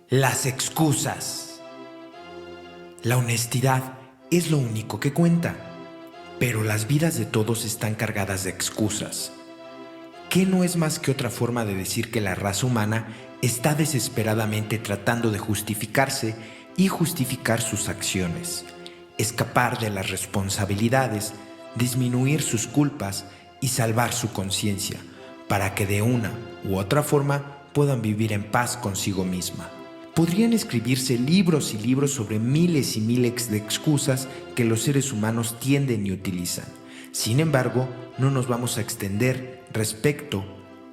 Las excusas. La honestidad es lo único que cuenta, pero las vidas de todos están cargadas de excusas. ¿Qué no es más que otra forma de decir que la raza humana está desesperadamente tratando de justificarse y justificar sus acciones, escapar de las responsabilidades, disminuir sus culpas y salvar su conciencia, para que de una u otra forma puedan vivir en paz consigo misma? Podrían escribirse libros y libros sobre miles y miles de excusas que los seres humanos tienden y utilizan. Sin embargo, no nos vamos a extender respecto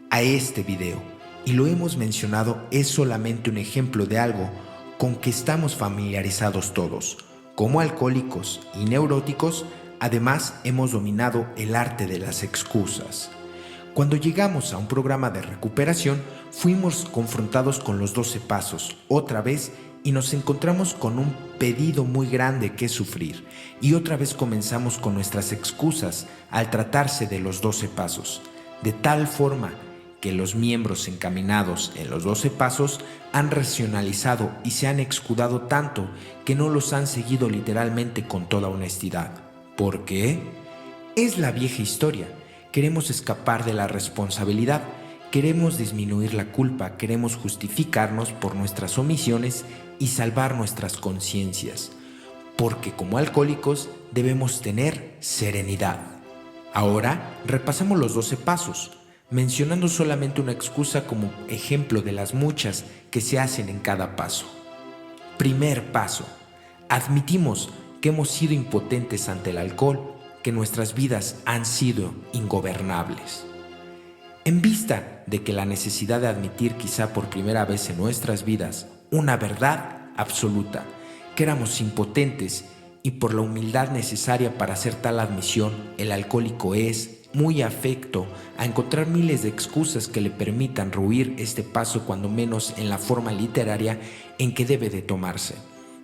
a este video, y lo hemos mencionado, es solamente un ejemplo de algo con que estamos familiarizados todos. Como alcohólicos y neuróticos, además hemos dominado el arte de las excusas. Cuando llegamos a un programa de recuperación, fuimos confrontados con los 12 pasos otra vez y nos encontramos con un pedido muy grande que sufrir. Y otra vez comenzamos con nuestras excusas al tratarse de los 12 pasos, de tal forma que los miembros encaminados en los 12 pasos han racionalizado y se han escudado tanto que no los han seguido literalmente con toda honestidad. ¿Por qué? Es la vieja historia. Queremos escapar de la responsabilidad, queremos disminuir la culpa, queremos justificarnos por nuestras omisiones y salvar nuestras conciencias, porque como alcohólicos debemos tener serenidad. Ahora repasamos los 12 pasos, mencionando solamente una excusa como ejemplo de las muchas que se hacen en cada paso. Primer paso: admitimos que hemos sido impotentes ante el alcohol, que nuestras vidas han sido ingobernables. En vista de que la necesidad de admitir quizá por primera vez en nuestras vidas una verdad absoluta, que éramos impotentes, y por la humildad necesaria para hacer tal admisión, el alcohólico es muy afecto a encontrar miles de excusas que le permitan rehuir este paso, cuando menos en la forma literaria en que debe de tomarse.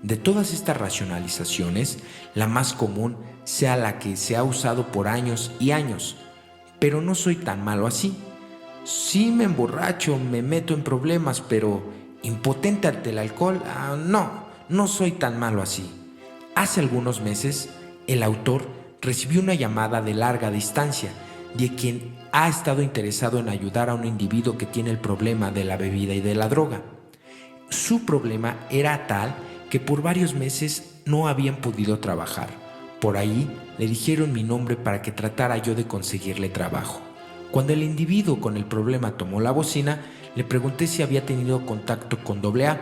De todas estas racionalizaciones, la más común sea la que se ha usado por años y años: pero no soy tan malo así. Sí me emborracho, me meto en problemas, pero impotente ante el alcohol, no soy tan malo así. Hace algunos meses, el autor recibió una llamada de larga distancia de quien ha estado interesado en ayudar a un individuo que tiene el problema de la bebida y de la droga. Su problema era tal que por varios meses no habían podido trabajar. Por ahí le dijeron mi nombre para que tratara yo de conseguirle trabajo. Cuando el individuo con el problema tomó la bocina, le pregunté si había tenido contacto con AA,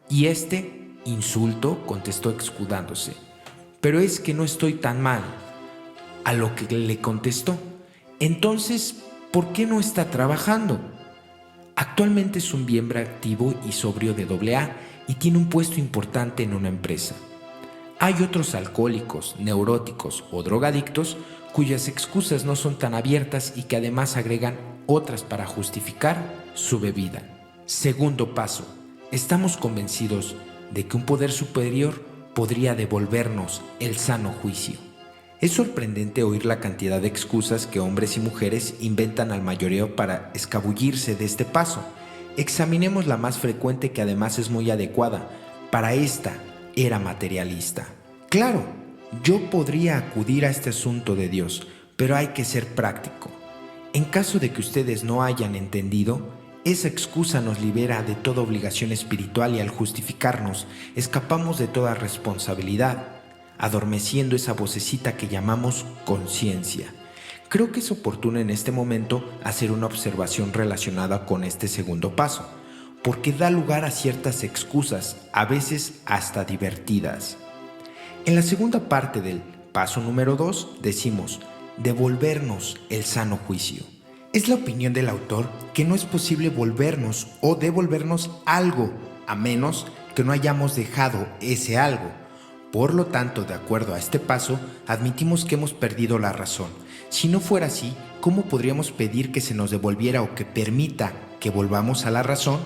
y este, insulto, contestó escudándose: pero es que no estoy tan mal. A lo que le contestó: entonces, ¿por qué no está trabajando? Actualmente es un miembro activo y sobrio de AA y tiene un puesto importante en una empresa. Hay otros alcohólicos, neuróticos o drogadictos cuyas excusas no son tan abiertas y que además agregan otras para justificar su bebida. Segundo paso: estamos convencidos de que un poder superior podría devolvernos el sano juicio. Es sorprendente oír la cantidad de excusas que hombres y mujeres inventan al mayoreo para escabullirse de este paso. Examinemos la más frecuente, que además es muy adecuada para esta era materialista. Claro, yo podría acudir a este asunto de Dios, pero hay que ser práctico. En caso de que ustedes no hayan entendido, esa excusa nos libera de toda obligación espiritual y al justificarnos, escapamos de toda responsabilidad, adormeciendo esa vocecita que llamamos conciencia. Creo que es oportuno en este momento hacer una observación relacionada con este segundo paso, porque da lugar a ciertas excusas, a veces hasta divertidas. En la segunda parte del paso número 2 decimos: devolvernos el sano juicio. Es la opinión del autor que no es posible volvernos o devolvernos algo, a menos que no hayamos dejado ese algo. Por lo tanto, de acuerdo a este paso, admitimos que hemos perdido la razón. Si no fuera así, ¿cómo podríamos pedir que se nos devolviera o que permita que volvamos a la razón?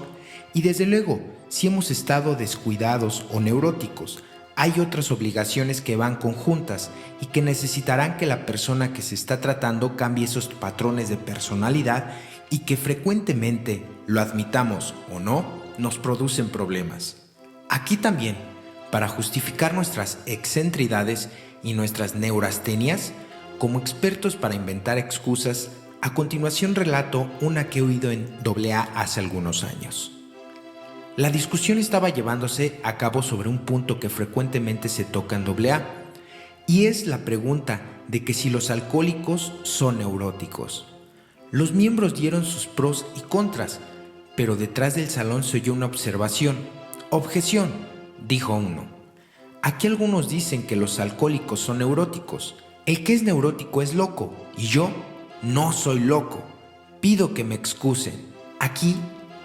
Y desde luego, si hemos estado descuidados o neuróticos, hay otras obligaciones que van conjuntas y que necesitarán que la persona que se está tratando cambie esos patrones de personalidad, y que frecuentemente, lo admitamos o no, nos producen problemas. Aquí también, para justificar nuestras excentridades y nuestras neurastenias, como expertos para inventar excusas, a continuación relato una que he oído en AA hace algunos años. La discusión estaba llevándose a cabo sobre un punto que frecuentemente se toca en AA, y es la pregunta de que si los alcohólicos son neuróticos. Los miembros dieron sus pros y contras, pero detrás del salón se oyó una observación. «Objeción», dijo uno. «Aquí algunos dicen que los alcohólicos son neuróticos. El que es neurótico es loco, y yo no soy loco. Pido que me excusen». Aquí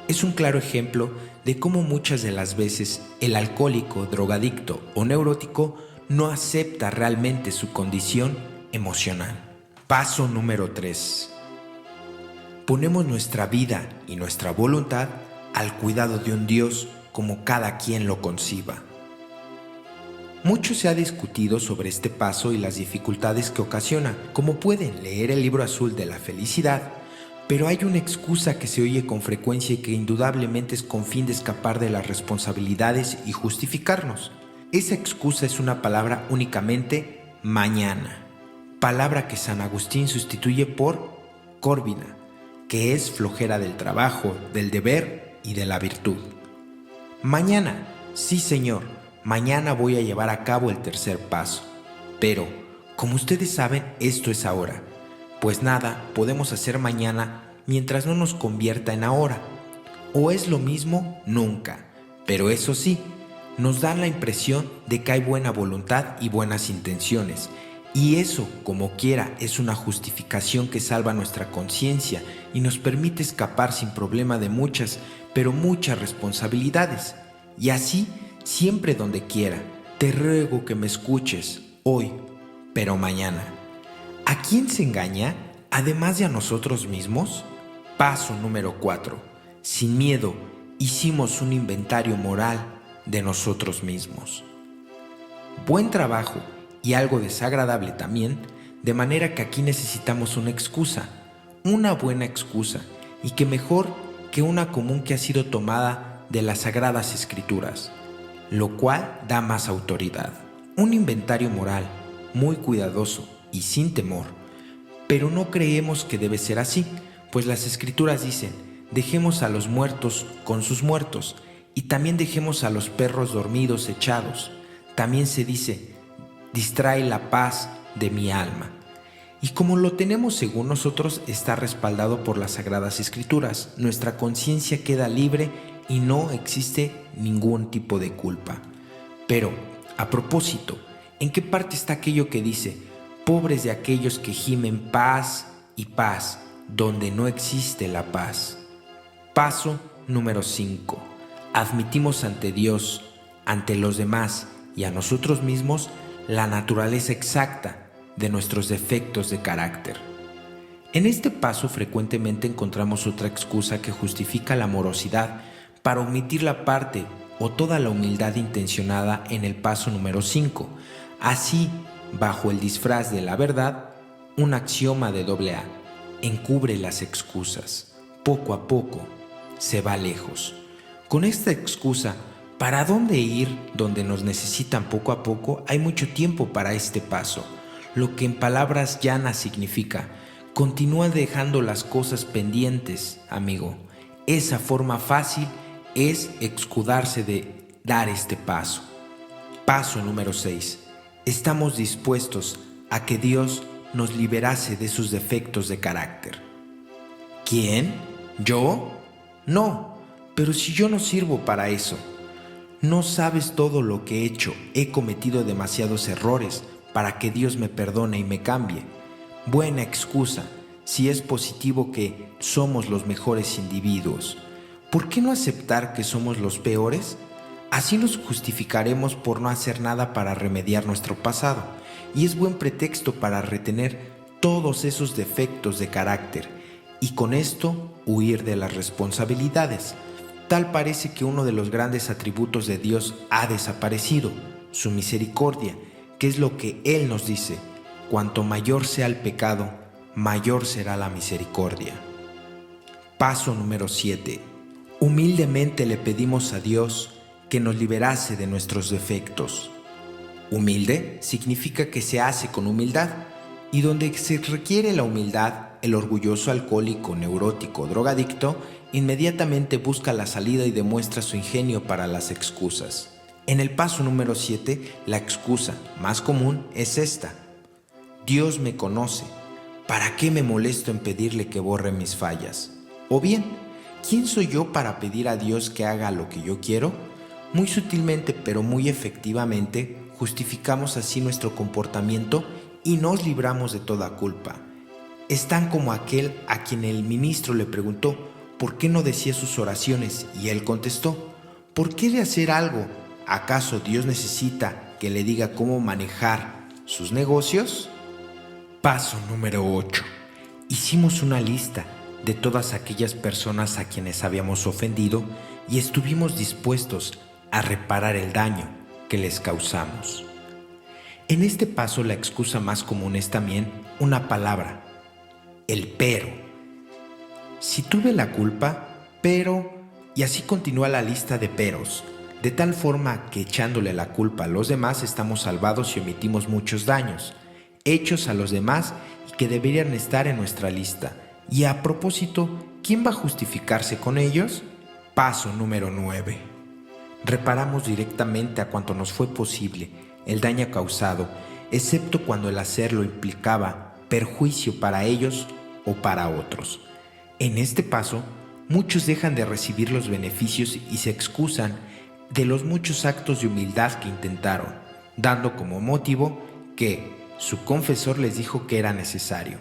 es un claro ejemplo de cómo muchas de las veces el alcohólico, drogadicto o neurótico no acepta realmente su condición emocional. Paso número 3. Ponemos nuestra vida y nuestra voluntad al cuidado de un Dios como cada quien lo conciba. Mucho se ha discutido sobre este paso y las dificultades que ocasiona. Como pueden leer el libro azul de la felicidad, pero hay una excusa que se oye con frecuencia y que indudablemente es con fin de escapar de las responsabilidades y justificarnos. Esa excusa es una palabra únicamente mañana, palabra que San Agustín sustituye por corvina, que es flojera del trabajo, del deber y de la virtud. Mañana, sí señor, mañana voy a llevar a cabo el tercer paso. Pero, como ustedes saben, esto es ahora. Pues nada podemos hacer mañana mientras no nos convierta en ahora. O es lo mismo, nunca. Pero eso sí, nos dan la impresión de que hay buena voluntad y buenas intenciones. Y eso, como quiera, es una justificación que salva nuestra conciencia y nos permite escapar sin problema de muchas, pero muchas responsabilidades. Y así, siempre donde quiera, te ruego que me escuches, hoy, pero mañana. ¿A quién se engaña, además de a nosotros mismos? Paso número 4. Sin miedo, hicimos un inventario moral de nosotros mismos. Buen trabajo y algo desagradable también, de manera que aquí necesitamos una excusa, una buena excusa, y que mejor que una común que ha sido tomada de las Sagradas Escrituras, lo cual da más autoridad. Un inventario moral muy cuidadoso y sin temor, pero no creemos que debe ser así, pues las Escrituras dicen: dejemos a los muertos con sus muertos, y también dejemos a los perros dormidos echados. También se dice: distrae la paz de mi alma. Y como lo tenemos según nosotros, está respaldado por las Sagradas Escrituras, nuestra conciencia queda libre y no existe ningún tipo de culpa. Pero, a propósito, ¿en qué parte está aquello que dice: pobres de aquellos que gimen paz y paz, donde no existe la paz? Paso número 5. Admitimos ante Dios, ante los demás y a nosotros mismos la naturaleza exacta de nuestros defectos de carácter. En este paso frecuentemente encontramos otra excusa que justifica la morosidad para omitir la parte o toda la humildad intencionada en el paso número 5. Así, bajo el disfraz de la verdad, un axioma de AA encubre las excusas. Poco a poco se va lejos. Con esta excusa, ¿para dónde ir donde nos necesitan poco a poco? Hay mucho tiempo para este paso, lo que en palabras llanas significa: continúa dejando las cosas pendientes, amigo. Esa forma fácil es escudarse de dar este paso. Paso número 6. Estamos dispuestos a que Dios nos liberase de sus defectos de carácter. ¿Quién? ¿Yo? No, pero si yo no sirvo para eso. No sabes todo lo que he hecho. He cometido demasiados errores para que Dios me perdone y me cambie. Buena excusa, si es positivo que somos los mejores individuos. ¿Por qué no aceptar que somos los peores? Así nos justificaremos por no hacer nada para remediar nuestro pasado, y es buen pretexto para retener todos esos defectos de carácter y con esto huir de las responsabilidades. Tal parece que uno de los grandes atributos de Dios ha desaparecido, su misericordia, que es lo que Él nos dice: cuanto mayor sea el pecado, mayor será la misericordia. Paso número 7. Humildemente le pedimos a Dios que nos liberase de nuestros defectos. Humilde significa que se hace con humildad, y donde se requiere la humildad, el orgulloso alcohólico, neurótico, drogadicto, inmediatamente busca la salida y demuestra su ingenio para las excusas. En el paso número 7, la excusa más común es esta: Dios me conoce, ¿para qué me molesto en pedirle que borre mis fallas? O bien, ¿quién soy yo para pedir a Dios que haga lo que yo quiero? Muy sutilmente, pero muy efectivamente, justificamos así nuestro comportamiento y nos libramos de toda culpa. Es tan como aquel a quien el ministro le preguntó por qué no decía sus oraciones y él contestó: ¿por qué de hacer algo? ¿Acaso Dios necesita que le diga cómo manejar sus negocios? Paso número 8. Hicimos una lista de todas aquellas personas a quienes habíamos ofendido y estuvimos dispuestos a reparar el daño que les causamos. En este paso, la excusa más común es también una palabra: el pero. Si tuve la culpa, pero... y así continúa la lista de peros, de tal forma que echándole la culpa a los demás estamos salvados y omitimos muchos daños hechos a los demás y que deberían estar en nuestra lista. Y a propósito, ¿quién va a justificarse con ellos? Paso número 9. Reparamos directamente a cuanto nos fue posible el daño causado, excepto cuando el hacerlo implicaba perjuicio para ellos o para otros. En este paso, muchos dejan de recibir los beneficios y se excusan de los muchos actos de humildad que intentaron, dando como motivo que su confesor les dijo que era necesario.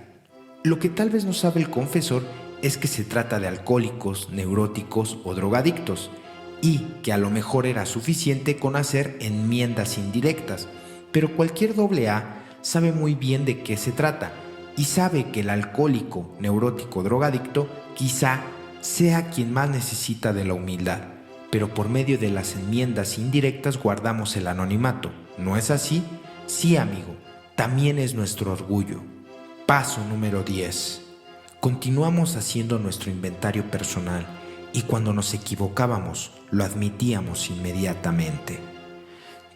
Lo que tal vez no sabe el confesor es que se trata de alcohólicos, neuróticos o drogadictos, y que a lo mejor era suficiente con hacer enmiendas indirectas, pero cualquier AA sabe muy bien de qué se trata y sabe que el alcohólico, neurótico, drogadicto quizá sea quien más necesita de la humildad, pero por medio de las enmiendas indirectas guardamos el anonimato. ¿No es así? Sí, amigo, también es nuestro orgullo. Paso número 10. Continuamos haciendo nuestro inventario personal y cuando nos equivocábamos, lo admitíamos inmediatamente.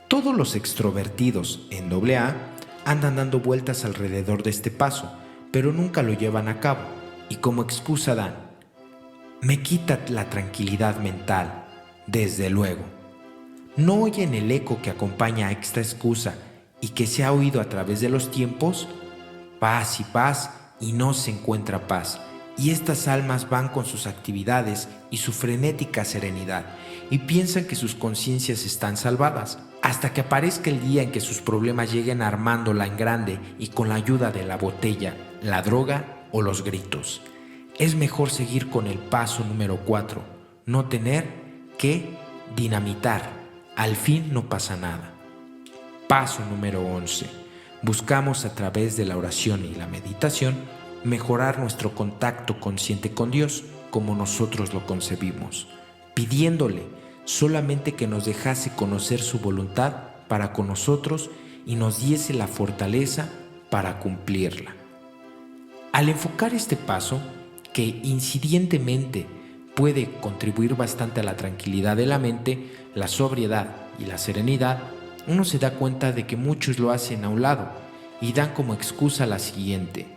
Todos los extrovertidos en AA andan dando vueltas alrededor de este paso, pero nunca lo llevan a cabo, y como excusa dan: me quita la tranquilidad mental. Desde luego. ¿No oyen el eco que acompaña a esta excusa y que se ha oído a través de los tiempos? Paz y paz, y no se encuentra paz. Y estas almas van con sus actividades y su frenética serenidad y piensan que sus conciencias están salvadas, hasta que aparezca el día en que sus problemas lleguen armándola en grande y con la ayuda de la botella, la droga o los gritos. Es mejor seguir con el paso número 4, no tener que dinamitar. Al fin no pasa nada. Paso número 11. Buscamos a través de la oración y la meditación mejorar nuestro contacto consciente con Dios como nosotros lo concebimos, pidiéndole solamente que nos dejase conocer su voluntad para con nosotros y nos diese la fortaleza para cumplirla. Al enfocar este paso, que incidentemente puede contribuir bastante a la tranquilidad de la mente, la sobriedad y la serenidad, uno se da cuenta de que muchos lo hacen a un lado y dan como excusa la siguiente: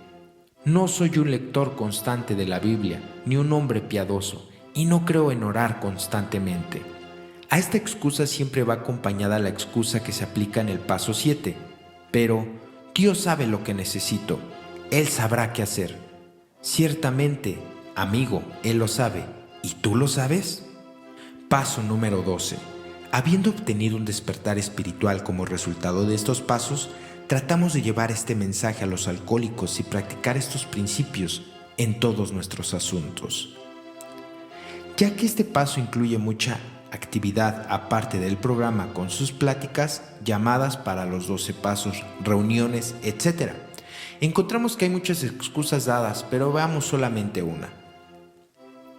no soy un lector constante de la Biblia ni un hombre piadoso y no creo en orar constantemente. A esta excusa siempre va acompañada la excusa que se aplica en el paso 7, pero Dios sabe lo que necesito, Él sabrá qué hacer. Ciertamente, amigo, Él lo sabe, ¿y tú lo sabes? Paso número 12. Habiendo obtenido un despertar espiritual como resultado de estos pasos, tratamos de llevar este mensaje a los alcohólicos y practicar estos principios en todos nuestros asuntos. Ya que este paso incluye mucha actividad aparte del programa con sus pláticas, llamadas para los 12 pasos, reuniones, etc., encontramos que hay muchas excusas dadas, pero veamos solamente una.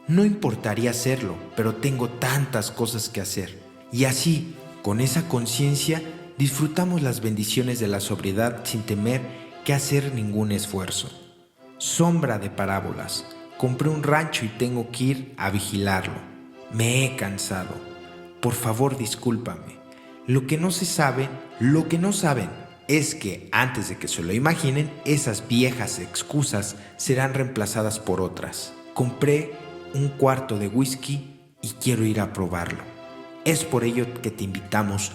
No importaría hacerlo, pero tengo tantas cosas que hacer. Y así, con esa conciencia, disfrutamos las bendiciones de la sobriedad sin temer que hacer ningún esfuerzo. Sombra de parábolas. Compré un rancho y tengo que ir a vigilarlo. Me he cansado. Por favor, discúlpame. Lo que no saben es que antes de que se lo imaginen, esas viejas excusas serán reemplazadas por otras. Compré un cuarto de whisky y quiero ir a probarlo. Es por ello que te invitamos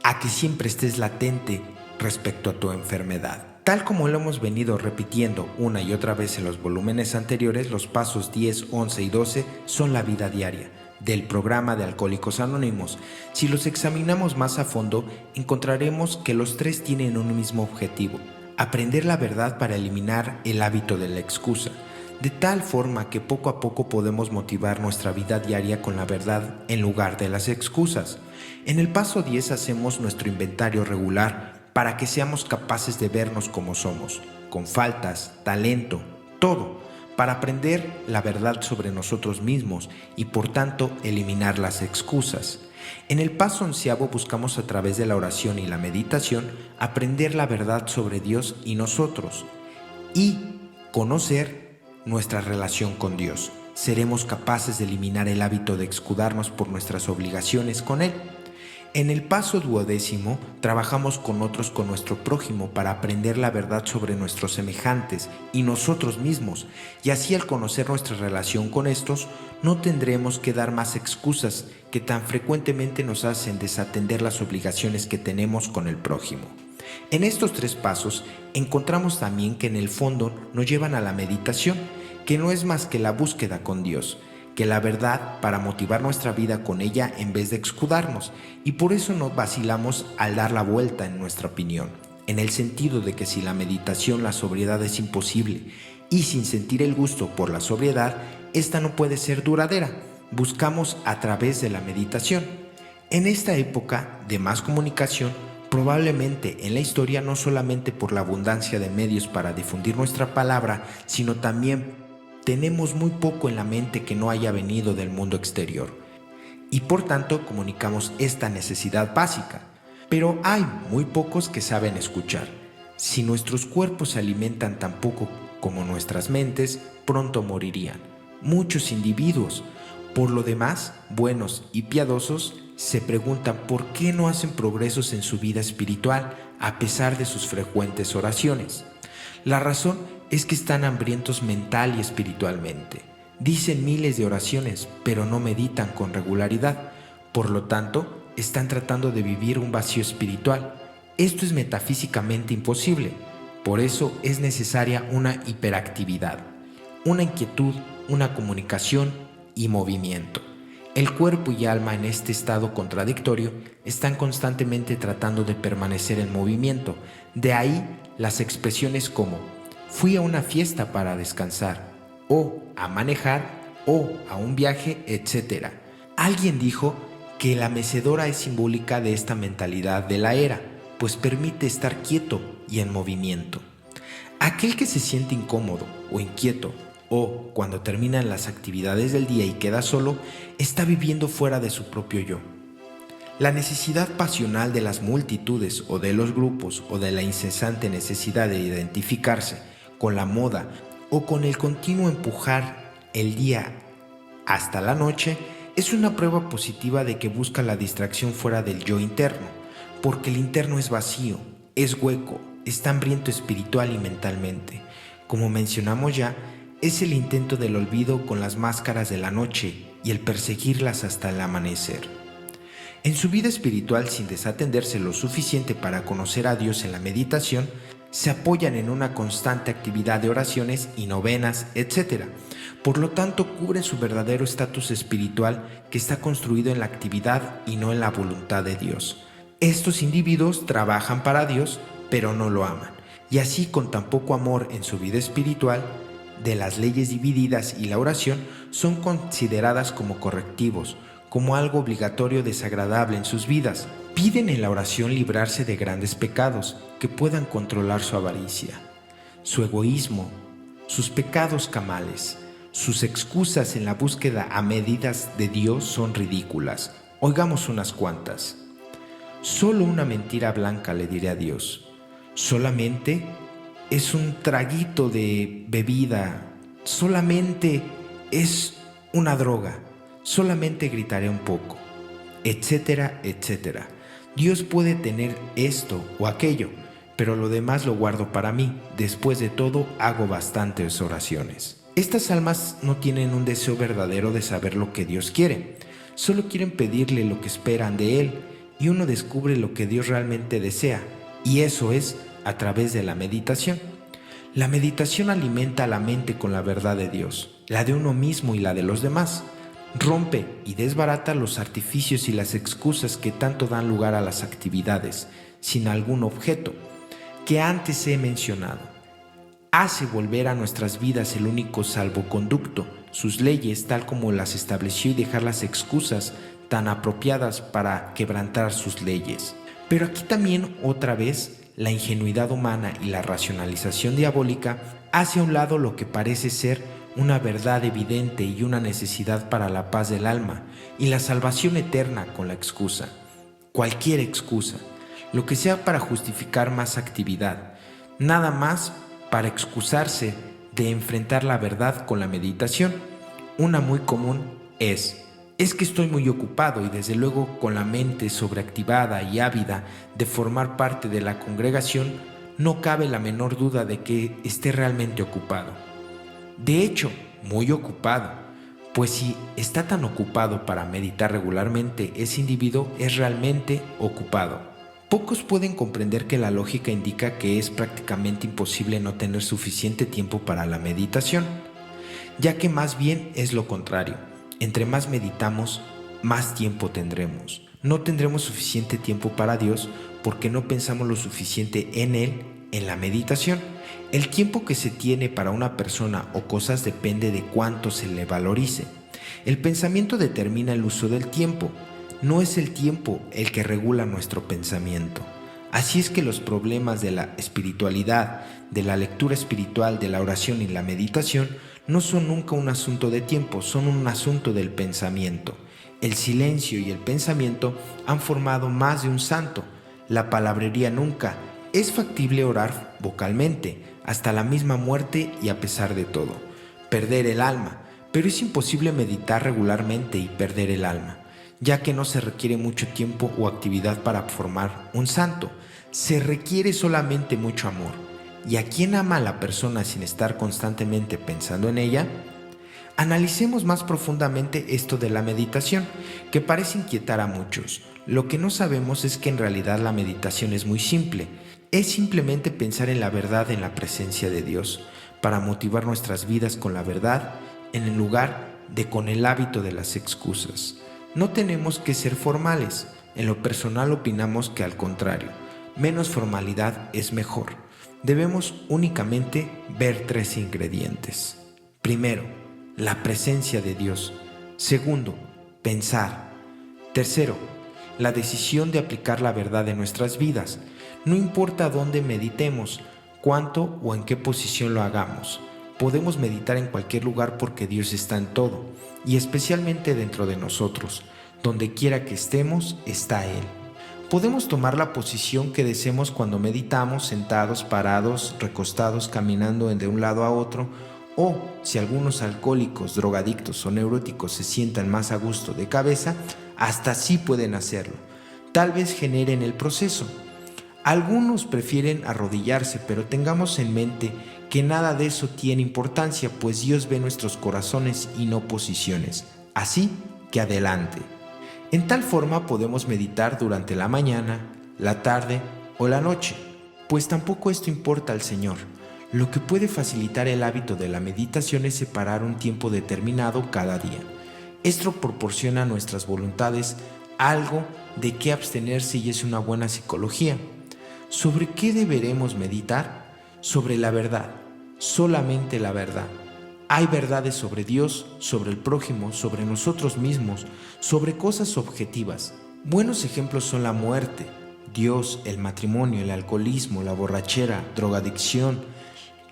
a que siempre estés latente respecto a tu enfermedad. Tal como lo hemos venido repitiendo una y otra vez en los volúmenes anteriores, los pasos 10, 11 y 12 son la vida diaria del programa de Alcohólicos Anónimos. Si los examinamos más a fondo, encontraremos que los tres tienen un mismo objetivo: aprender la verdad para eliminar el hábito de la excusa, de tal forma que poco a poco podemos motivar nuestra vida diaria con la verdad en lugar de las excusas. En el paso 10 hacemos nuestro inventario regular para que seamos capaces de vernos como somos, con faltas, talento, todo, para aprender la verdad sobre nosotros mismos y por tanto eliminar las excusas. En el paso 11 buscamos a través de la oración y la meditación aprender la verdad sobre Dios y nosotros y conocer nuestra relación con Dios. Seremos capaces de eliminar el hábito de escudarnos por nuestras obligaciones con Él. En el paso 12 trabajamos con otros, con nuestro prójimo, para aprender la verdad sobre nuestros semejantes y nosotros mismos, y así al conocer nuestra relación con estos, no tendremos que dar más excusas que tan frecuentemente nos hacen desatender las obligaciones que tenemos con el prójimo. En estos tres pasos encontramos también que en el fondo nos llevan a la meditación, que no es más que la búsqueda con Dios, que la verdad para motivar nuestra vida con ella en vez de escudarnos, y por eso no vacilamos al dar la vuelta en nuestra opinión, en el sentido de que si la meditación, la sobriedad es imposible, y sin sentir el gusto por la sobriedad, esta no puede ser duradera. Buscamos a través de la meditación. En esta época de más comunicación, probablemente en la historia, no solamente por la abundancia de medios para difundir nuestra palabra, sino también tenemos muy poco en la mente que no haya venido del mundo exterior, y por tanto comunicamos esta necesidad básica, pero hay muy pocos que saben escuchar. Si nuestros cuerpos se alimentan tan poco como nuestras mentes, pronto morirían muchos individuos. Por lo demás, buenos y piadosos se preguntan por qué no hacen progresos en su vida espiritual a pesar de sus frecuentes oraciones. La razón es que están hambrientos mental y espiritualmente. Dicen miles de oraciones, pero no meditan con regularidad. Por lo tanto, están tratando de vivir un vacío espiritual. Esto es metafísicamente imposible. Por eso es necesaria una hiperactividad, una inquietud, una comunicación y movimiento. El cuerpo y alma en este estado contradictorio están constantemente tratando de permanecer en movimiento. De ahí las expresiones como fui a una fiesta para descansar, o a manejar, o a un viaje, etc. Alguien dijo que la mecedora es simbólica de esta mentalidad de la era, pues permite estar quieto y en movimiento. Aquel que se siente incómodo o inquieto, o cuando terminan las actividades del día y queda solo, está viviendo fuera de su propio yo. La necesidad pasional de las multitudes o de los grupos, o de la incesante necesidad de identificarse con la moda o con el continuo empujar el día hasta la noche, es una prueba positiva de que busca la distracción fuera del yo interno, porque el interno es vacío, es hueco, está hambriento espiritual y mentalmente. Como mencionamos ya, es el intento del olvido con las máscaras de la noche y el perseguirlas hasta el amanecer. En su vida espiritual, sin desatenderse lo suficiente para conocer a Dios en la meditación, se apoyan en una constante actividad de oraciones y novenas, etc. Por lo tanto, cubren su verdadero estatus espiritual, que está construido en la actividad y no en la voluntad de Dios. Estos individuos trabajan para Dios, pero no lo aman, y así, con tan poco amor en su vida espiritual, de las leyes divididas y la oración son consideradas como correctivos, como algo obligatorio desagradable en sus vidas. Piden en la oración librarse de grandes pecados que puedan controlar su avaricia, su egoísmo, sus pecados camales. Sus excusas en la búsqueda a medidas de Dios son ridículas. Oigamos unas cuantas. Solo una mentira blanca le diré a Dios. Solamente es un traguito de bebida. Solamente es una droga. solamente gritaré un poco, etcétera, etcétera. Dios puede tener esto o aquello, pero lo demás lo guardo para mí. Después de todo, hago bastantes oraciones. Estas almas no tienen un deseo verdadero de saber lo que Dios quiere, solo quieren pedirle lo que esperan de Él, y uno descubre lo que Dios realmente desea, y eso es a través de la meditación. La meditación alimenta a la mente con la verdad de Dios, la de uno mismo y la de los demás. Rompe y desbarata los artificios y las excusas que tanto dan lugar a las actividades sin algún objeto que antes he mencionado. Hace volver a nuestras vidas el único salvoconducto, sus leyes tal como las estableció, y dejar las excusas tan apropiadas para quebrantar sus leyes. Pero aquí también otra vez la ingenuidad humana y la racionalización diabólica hace a un lado lo que parece ser una verdad evidente y una necesidad para la paz del alma y la salvación eterna con la excusa. Cualquier excusa, lo que sea para justificar más actividad, nada más para excusarse de enfrentar la verdad con la meditación. Una muy común es que estoy muy ocupado, y desde luego con la mente sobreactivada y ávida de formar parte de la congregación, no cabe la menor duda de que esté realmente ocupado. De hecho, muy ocupado, pues si está tan ocupado para meditar regularmente, ese individuo es realmente ocupado. Pocos pueden comprender que la lógica indica que es prácticamente imposible no tener suficiente tiempo para la meditación, ya que más bien es lo contrario. Entre más meditamos, más tiempo tendremos. No tendremos suficiente tiempo para Dios porque no pensamos lo suficiente en Él en la meditación. El tiempo que se tiene para una persona o cosas depende de cuánto se le valorice. El pensamiento determina el uso del tiempo. No es el tiempo el que regula nuestro pensamiento. Así es que los problemas de la espiritualidad, de la lectura espiritual, de la oración y la meditación no son nunca un asunto de tiempo, son un asunto del pensamiento. El silencio y el pensamiento han formado más de un santo. La palabrería nunca. Es factible orar vocalmente, hasta la misma muerte y a pesar de todo. Perder el alma, pero es imposible meditar regularmente y perder el alma, ya que no se requiere mucho tiempo o actividad para formar un santo. Se requiere solamente mucho amor. ¿Y a quién ama a la persona sin estar constantemente pensando en ella? Analicemos más profundamente esto de la meditación, que parece inquietar a muchos. Lo que no sabemos es que en realidad la meditación es muy simple. Es simplemente pensar en la verdad en la presencia de Dios, para motivar nuestras vidas con la verdad, en lugar de con el hábito de las excusas. No tenemos que ser formales. En lo personal opinamos que al contrario, menos formalidad es mejor. Debemos únicamente ver 3 ingredientes. Primero, la presencia de Dios. Segundo, pensar. Tercero, la decisión de aplicar la verdad en nuestras vidas. No importa dónde meditemos, cuánto o en qué posición lo hagamos. Podemos meditar en cualquier lugar porque Dios está en todo, y especialmente dentro de nosotros. Donde quiera que estemos, está Él. Podemos tomar la posición que deseemos cuando meditamos, sentados, parados, recostados, caminando de un lado a otro, o si algunos alcohólicos, drogadictos o neuróticos se sientan más a gusto de cabeza, hasta así pueden hacerlo. Tal vez generen el proceso. Algunos prefieren arrodillarse, pero tengamos en mente que nada de eso tiene importancia, pues Dios ve nuestros corazones y no posiciones. Así que adelante. En tal forma podemos meditar durante la mañana, la tarde o la noche, pues tampoco esto importa al Señor. Lo que puede facilitar el hábito de la meditación es separar un tiempo determinado cada día. Esto proporciona a nuestras voluntades algo de qué abstenerse y es una buena psicología. ¿Sobre qué deberemos meditar? Sobre la verdad, solamente la verdad. Hay verdades sobre Dios, sobre el prójimo, sobre nosotros mismos, sobre cosas objetivas. Buenos ejemplos son la muerte, Dios, el matrimonio, el alcoholismo, la borrachera, drogadicción,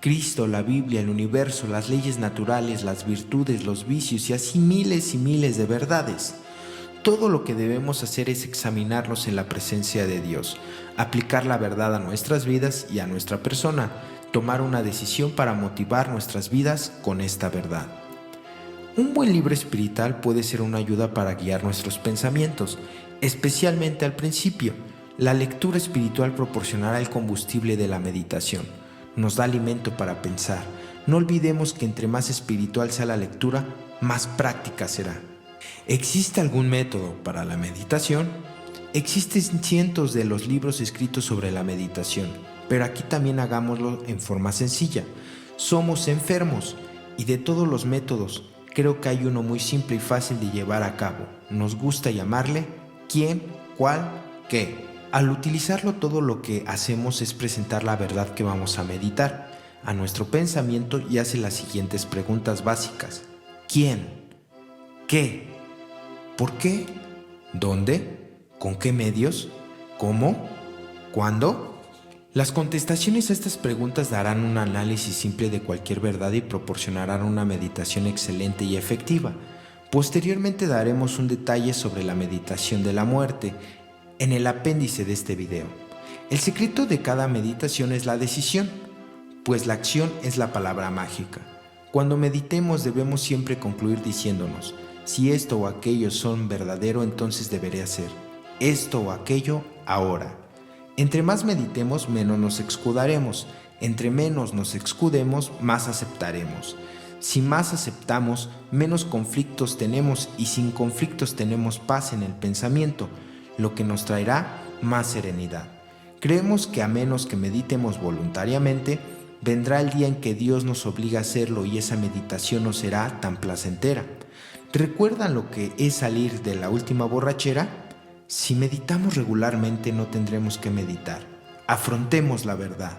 Cristo, la Biblia, el universo, las leyes naturales, las virtudes, los vicios y así miles y miles de verdades. Todo lo que debemos hacer es examinarnos en la presencia de Dios, aplicar la verdad a nuestras vidas y a nuestra persona, tomar una decisión para motivar nuestras vidas con esta verdad. Un buen libro espiritual puede ser una ayuda para guiar nuestros pensamientos, especialmente al principio. La lectura espiritual proporcionará el combustible de la meditación, nos da alimento para pensar. No olvidemos que entre más espiritual sea la lectura, más práctica será. ¿Existe algún método para la meditación? Existen cientos de los libros escritos sobre la meditación, pero aquí también hagámoslo en forma sencilla. Somos enfermos y de todos los métodos, creo que hay uno muy simple y fácil de llevar a cabo. Nos gusta llamarle ¿quién? ¿Cuál? ¿Qué? Al utilizarlo, todo lo que hacemos es presentar la verdad que vamos a meditar a nuestro pensamiento y hace las siguientes preguntas básicas. ¿Quién? ¿Qué? ¿Por qué? ¿Dónde? ¿Con qué medios? ¿Cómo? ¿Cuándo? Las contestaciones a estas preguntas darán un análisis simple de cualquier verdad y proporcionarán una meditación excelente y efectiva. Posteriormente daremos un detalle sobre la meditación de la muerte en el apéndice de este video. El secreto de cada meditación es la decisión, pues la acción es la palabra mágica. Cuando meditemos debemos siempre concluir diciéndonos, si esto o aquello son verdadero, entonces deberé hacer esto o aquello ahora. Entre más meditemos, menos nos escudaremos. Entre menos nos escudemos, más aceptaremos. Si más aceptamos, menos conflictos tenemos y sin conflictos tenemos paz en el pensamiento, lo que nos traerá más serenidad. Creemos que a menos que meditemos voluntariamente, vendrá el día en que Dios nos obliga a hacerlo y esa meditación no será tan placentera. ¿Recuerdan lo que es salir de la última borrachera? Si meditamos regularmente no tendremos que meditar. Afrontemos la verdad.